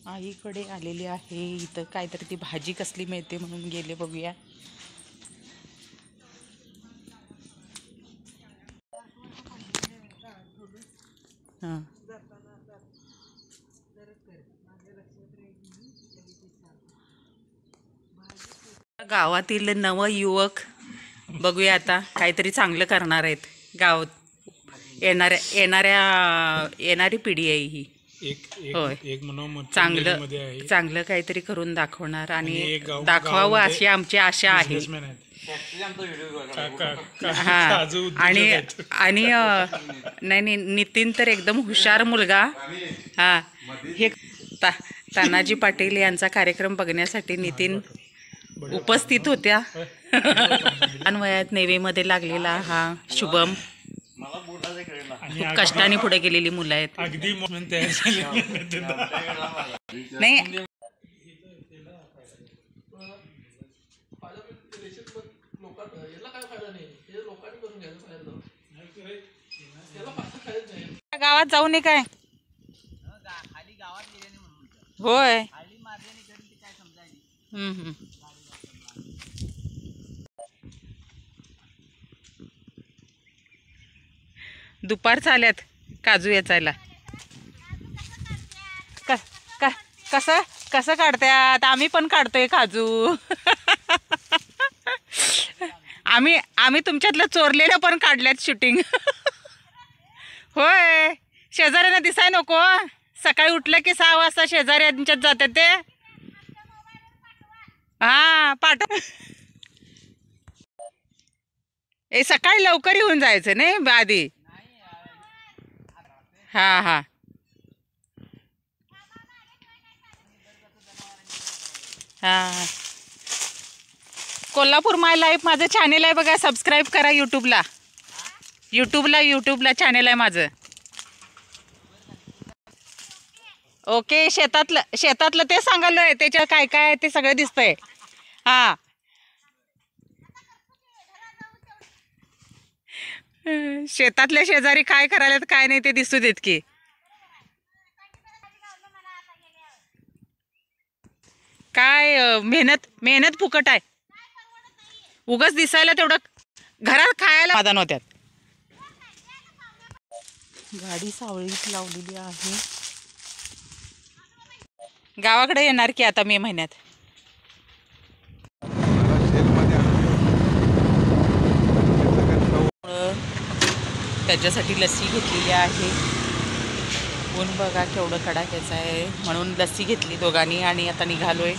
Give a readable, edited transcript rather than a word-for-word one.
आईकडे आलेली आहे. इथं काहीतरी ती भाजी कसली मिळते म्हणून गेले बघूया. हां, गावातील नवयुवक बघूया आता काहीतरी चांगलं करणार आहेत. गाव येणारी पिढी आहे ही. होय, चांगलं काहीतरी करून दाखवणार आणि दाखवावं अशी आमची आशा आहे. हा, आणि नाही, नितीन तर एकदम हुशार मुलगा. हा, हे तानाजी पाटील यांचा कार्यक्रम बघण्यासाठी नितीन उपस्थित होत्या. लहान वयात नेव्हीमध्ये लागलेला हा शुभम खूप कष्टाने पुढे गेलेली मुलं आहेत. नाही, गावात जाऊ नये काय? होय. दुपार चाल्यात काजू वेचायला. कसं कसं काढत्यात? आम्ही पण काढतोय काजू. आम्ही तुमच्यातलं चोरलेलं पण काढल्यात शूटिंग. होय, शेजाऱ्यांना दिसाय नको. सकाळी उठलं की 6 वाजता शेजाऱ्यांच्यात जातात ते. हा, पाठव. सकाळी लवकर येऊन जायचं नाही आधी. हा हा, हा. कोल्हापूर माय लाईफ माझं चॅनेल आहे बघा, सबस्क्राईब करा. यूट्यूबला चॅनेल आहे माझं. ओके. शेतातलं ते सांगालोय, त्याच्या काय काय ते सगळं दिसतंय. हा, शेतातल्या शेजारी काय करायला काय नाही ते दिसू देत की. काय मेहनत फुकट आहे. उगाच दिसायला तेवढं, घरात खायला समाधान होत्यात. गाडी सावळीत लावलेली आहे. गावाकडे येणार की आता मे महिन्यात. त्याच्यासाठी लस्सी घेतलेली आहे. ऊन बघा केवढं कडाक्याचं आहे म्हणून लस्सी घेतली दोघांनी आणि आता निघालोय.